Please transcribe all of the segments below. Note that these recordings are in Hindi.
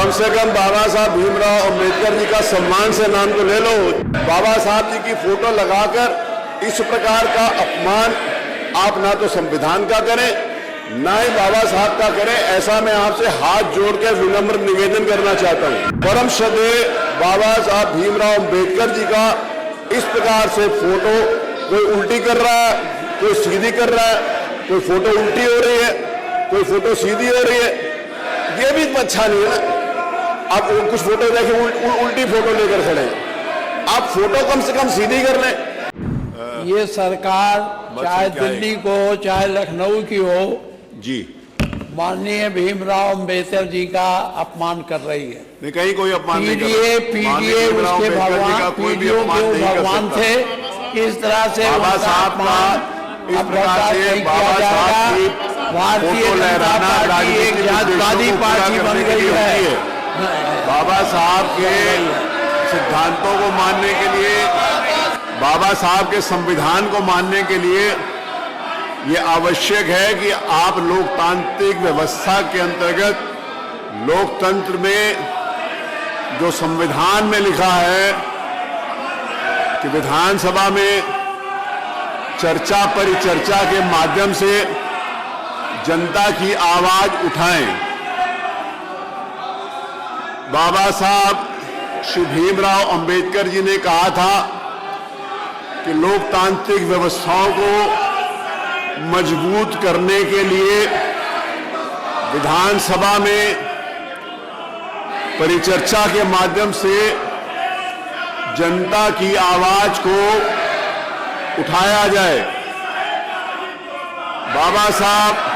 कम से कम बाबा साहब भीमराव अंबेडकर जी का सम्मान से नाम तो ले लो। बाबा साहब जी की फोटो लगाकर इस प्रकार का अपमान आप ना तो संविधान का करें ना ही बाबा साहब का करें। ऐसा मैं आपसे हाथ जोड़कर विनम्र निवेदन करना चाहता हूं। परम श्रद्धेय बाबा साहब भीमराव अंबेडकर जी का इस प्रकार से फोटो कोई उल्टी कर रहा है, कोई सीधी कर रहा है, कोई फोटो उल्टी हो रही है, कोई फोटो सीधी हो रही है, ये भी अच्छा नहीं है ना। आप कुछ फोटो देखें उल्टी फोटो लेकर खड़े हैं, आप फोटो कम से कम सीधी कर लें। ये सरकार चाहे दिल्ली को हो चाहे लखनऊ की हो जी, माननीय भीमराव अंबेडकर जी का अपमान कर रही है। नहीं, कहीं कोई अपमान नहीं कर पीडीए उसके भगवान, पीडीओ के भगवान थे। इस तरह से बाबा साहब का इस प्रकार से बाबा साहब की भारतीय जनता पार्टी एक जातिवादी पार्टी बन गई है। बाबा साहब के सिद्धांतों को मानने के लिए, बाबा साहब के संविधान को मानने के लिए ये आवश्यक है कि आप लोकतांत्रिक व्यवस्था के अंतर्गत लोकतंत्र में जो संविधान में लिखा है कि विधानसभा में चर्चा परिचर्चा के माध्यम से जनता की आवाज उठाएं। बाबा साहब श्री भीमराव अंबेडकर जी ने कहा था कि लोकतांत्रिक व्यवस्थाओं को मजबूत करने के लिए विधानसभा में परिचर्चा के माध्यम से जनता की आवाज को उठाया जाए। बाबा साहब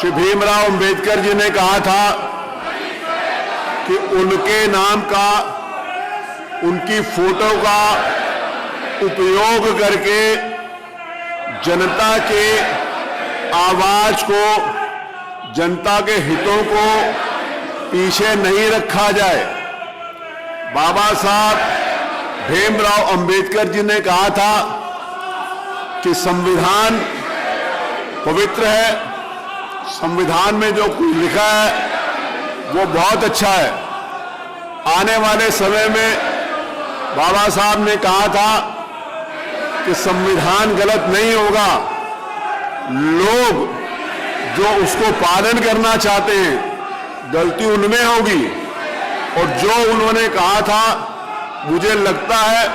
श्री भीमराव अंबेडकर जी ने कहा था कि उनके नाम का, उनकी फोटो का उपयोग करके जनता के आवाज को, जनता के हितों को पीछे नहीं रखा जाए। बाबा साहब भीमराव अंबेडकर जी ने कहा था कि संविधान पवित्र है, संविधान में जो कुछ लिखा है वो बहुत अच्छा है। आने वाले समय में बाबा साहब ने कहा था कि संविधान गलत नहीं होगा, लोग जो उसको पालन करना चाहते हैं गलती उनमें होगी। और जो उन्होंने कहा था, मुझे लगता है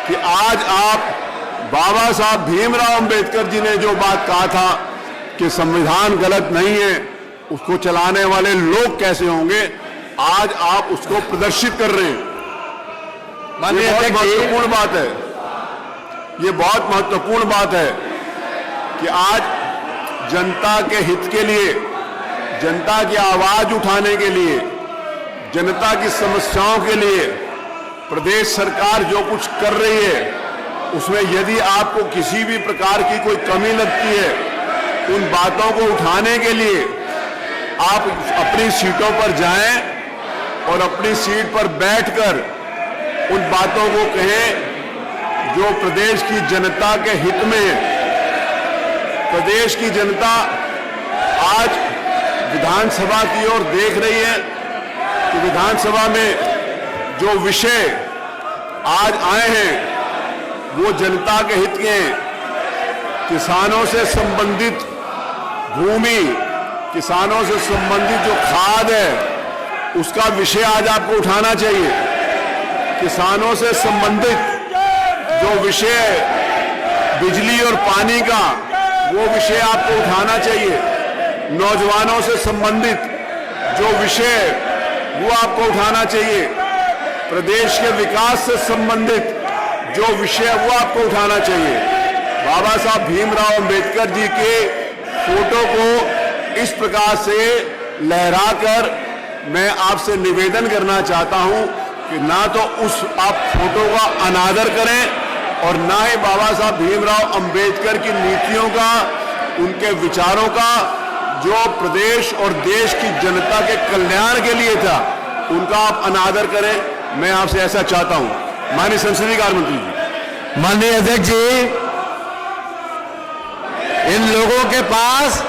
कि आज आप बाबा साहब भीमराव अंबेडकर जी ने जो बात कहा था कि संविधान गलत नहीं है, उसको चलाने वाले लोग कैसे होंगे, आज आप उसको प्रदर्शित कर रहे हैं। ये बहुत महत्वपूर्ण बात है, ये बहुत महत्वपूर्ण बात है कि आज जनता के हित के लिए, जनता की आवाज उठाने के लिए, जनता की समस्याओं के लिए प्रदेश सरकार जो कुछ कर रही है, उसमें यदि आपको किसी भी प्रकार की कोई कमी लगती है, उन बातों को उठाने के लिए आप अपनी सीटों पर जाएं और अपनी सीट पर बैठकर उन बातों को कहें जो प्रदेश की जनता के हित में है। प्रदेश की जनता आज विधानसभा की ओर देख रही है कि विधानसभा में जो विषय आज आए हैं वो जनता के हित के हैं। किसानों से संबंधित भूमि, किसानों से संबंधित जो खाद है उसका विषय आज आपको उठाना चाहिए। किसानों से संबंधित जो विषय बिजली और पानी का, वो विषय आपको उठाना चाहिए। नौजवानों से संबंधित जो विषय वो आपको उठाना चाहिए। प्रदेश के विकास से संबंधित जो विषय वो आपको उठाना चाहिए। बाबा साहब भीमराव अंबेडकर जी के फोटो को इस प्रकार से लहराकर मैं आपसे निवेदन करना चाहता हूं कि ना तो उस आप फोटो का अनादर करें और ना ही बाबा साहब भीमराव अंबेडकर की नीतियों का, उनके विचारों का जो प्रदेश और देश की जनता के कल्याण के लिए था, उनका आप अनादर करें। मैं आपसे ऐसा चाहता हूं। माननीय संसदीय कार्य मंत्री जी। माननीय अध्यक्ष जी, इन लोगों के पास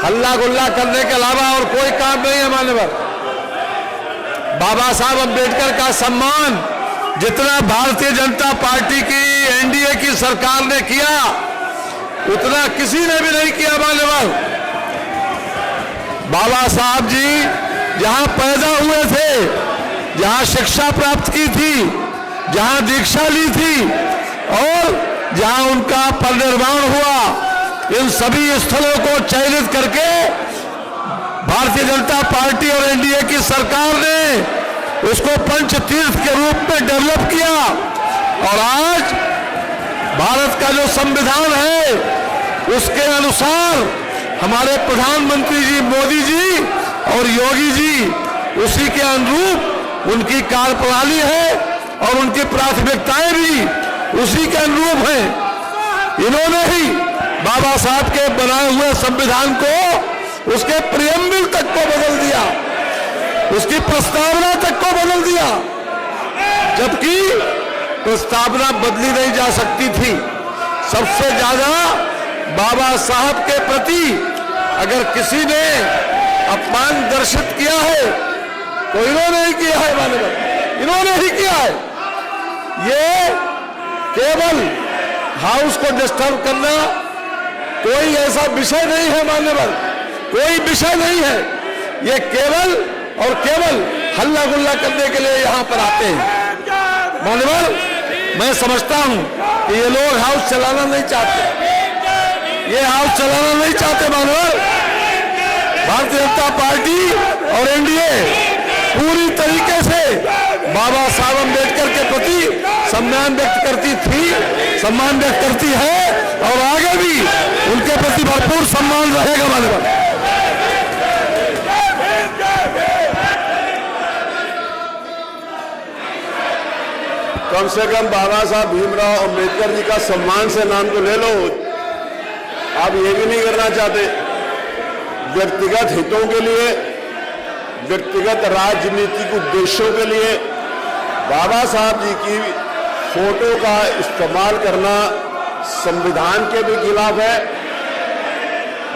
हल्ला गुल्ला करने के अलावा और कोई काम नहीं है। मान्यवर बाबा साहब अम्बेडकर का सम्मान जितना भारतीय जनता पार्टी की एनडीए की सरकार ने किया उतना किसी ने भी नहीं किया। मान्यवर बाबा साहब जी जहां पैदा हुए थे, जहां शिक्षा प्राप्त की थी, जहां दीक्षा ली थी और जहां उनका परिनिर्वाण हुआ, इन सभी स्थलों को चयनित करके भारतीय जनता पार्टी और एनडीए की सरकार ने उसको पंच तीर्थ के रूप में डेवलप किया। और आज भारत का जो संविधान है उसके अनुसार हमारे प्रधानमंत्री जी मोदी जी और योगी जी उसी के अनुरूप उनकी कार्यप्रणाली है और उनकी प्राथमिकताएं भी उसी के अनुरूप हैं। इन्होंने ही बाबा साहब के बनाए हुए संविधान को उसके प्रियम्बल तक को बदल दिया, उसकी प्रस्तावना तक को बदल दिया, जबकि प्रस्तावना बदली नहीं जा सकती थी। सबसे ज्यादा बाबा साहब के प्रति अगर किसी ने अपमान दर्शित किया है तो इन्होंने ही किया है। मानव इन्होंने ही किया है। ये केवल हाउस को डिस्टर्ब करना कोई ऐसा विषय नहीं है। मान्यवर कोई विषय नहीं है। ये केवल और केवल हल्ला गुल्ला करने के लिए यहां पर आते हैं। मान्यवर मैं समझता हूं कि ये लोग हाउस चलाना नहीं चाहते, ये हाउस चलाना नहीं चाहते। मान्यवर भारतीय जनता पार्टी और एनडीए पूरी तरीके से बाबा साहब अम्बेडकर के प्रति सम्मान व्यक्त करती थी, सम्मान व्यक्त करती है और आगे भी उनके प्रति भरपूर सम्मान रहेगा। मान्यवर कम से कम बाबा साहब भीमराव अंबेडकर जी का सम्मान से नाम तो ले लो। आप ये भी नहीं करना चाहते। व्यक्तिगत हितों के लिए, व्यक्तिगत राजनीतिक उद्देश्यों के लिए बाबा साहब जी की फोटो का इस्तेमाल करना संविधान के भी खिलाफ है,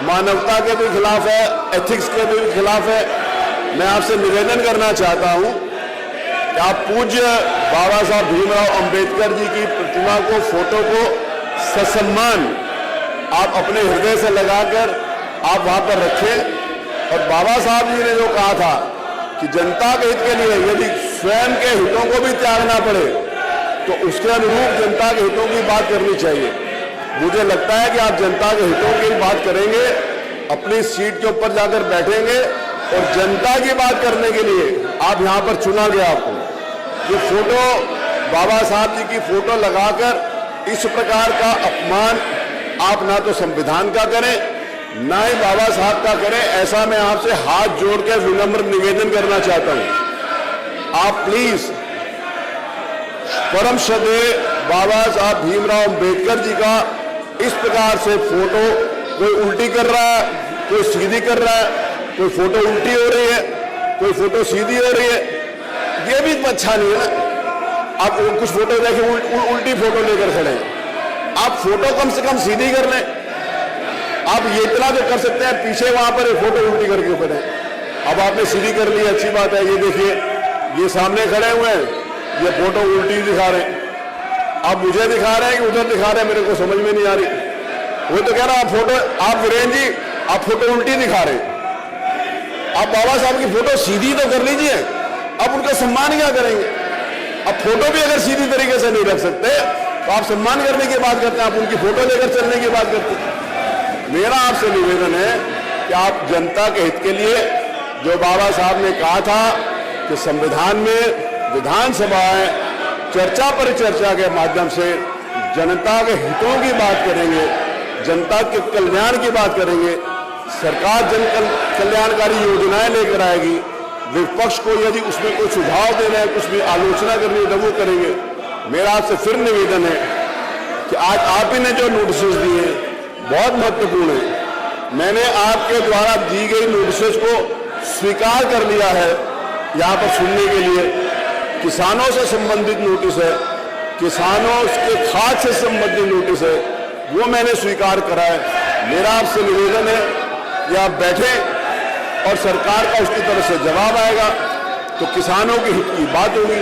मानवता के भी खिलाफ है, एथिक्स के भी खिलाफ है। मैं आपसे निवेदन करना चाहता हूं कि आप पूज्य बाबा साहब भीमराव अंबेडकर जी की प्रतिमा को, फोटो को ससम्मान आप अपने हृदय से लगाकर आप वहां पर रखें। और बाबा साहब जी ने जो कहा था कि जनता के हित के लिए यदि स्वयं के हितों को भी त्यागना पड़े तो उसके अनुरूप जनता के हितों की बात करनी चाहिए। मुझे लगता है कि आप जनता के हितों की बात करेंगे, अपनी सीट के ऊपर जाकर बैठेंगे और जनता की बात करने के लिए आप यहां पर चुना गया। आपको ये फोटो, बाबा साहब जी की फोटो लगाकर इस प्रकार का अपमान आप ना तो संविधान का करें ना ही बाबा साहब का करें। ऐसा मैं आपसे हाथ जोड़कर विनम्र निवेदन करना चाहता हूं। आप प्लीज परम श्रद्धेय बाबा साहब भीमराव अंबेडकर जी का इस प्रकार से फोटो, कोई उल्टी कर रहा है, कोई सीधी कर रहा है, कोई फोटो उल्टी हो रही है, कोई फोटो सीधी हो रही है, ये भी तो अच्छा नहीं है ना। आप कुछ फोटो देखें उल्टी फोटो लेकर खड़े हैं, आप फोटो कम से कम सीधी कर लें। आप ये इतना जो कर सकते हैं, पीछे वहां पर एक फोटो उल्टी करके खड़े हैं। अब आपने सीधी कर ली, अच्छी बात है। ये देखिए, ये सामने खड़े हुए हैं, ये फोटो उल्टी दिखा रहे हैं। आप मुझे दिखा रहे हैं कि उधर दिखा रहे हैं, मेरे को समझ में नहीं आ रही। वो तो कह रहा आप फोटो, आप वीरेंद्र जी आप फोटो उल्टी दिखा रहे हैं। आप बाबा साहब की फोटो सीधी तो कर लीजिए, अब उनका सम्मान क्या करेंगे? अब फोटो भी अगर सीधी तरीके से नहीं रख सकते तो आप सम्मान करने की बात करते हैं, आप उनकी फोटो लेकर चलने की बात करते हैं। मेरा आपसे निवेदन है कि आप जनता के हित के लिए, जो बाबा साहब ने कहा था कि संविधान में विधानसभाएं चर्चा परिचर्चा के माध्यम से जनता के हितों की बात करेंगे, जनता के कल्याण की बात करेंगे, सरकार जन कल्याणकारी योजनाएं लेकर आएगी। विपक्ष को यदि उसमें कोई सुझाव देना है, कुछ भी आलोचना करनी है तो वो करेंगे। मेरा आपसे फिर निवेदन है कि आज आप ही ने जो नोटिसेस दिए बहुत महत्वपूर्ण है। मैंने आपके द्वारा दी गई नोटिसेस को स्वीकार कर लिया है यहाँ पर सुनने के लिए। किसानों से संबंधित नोटिस है, किसानों के खाद से संबंधित नोटिस है, वो मैंने स्वीकार करा है। मेरा आपसे निवेदन है कि आप बैठें और सरकार का उसकी तरफ से जवाब आएगा तो किसानों के हित की बात होगी।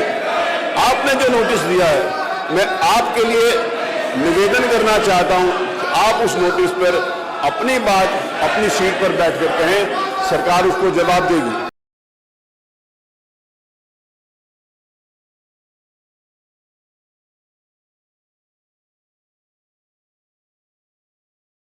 आपने जो नोटिस दिया है, मैं आपके लिए निवेदन करना चाहता हूं कि आप उस नोटिस पर अपनी बात अपनी सीट पर बैठ कर कहें, सरकार उसको जवाब देगी।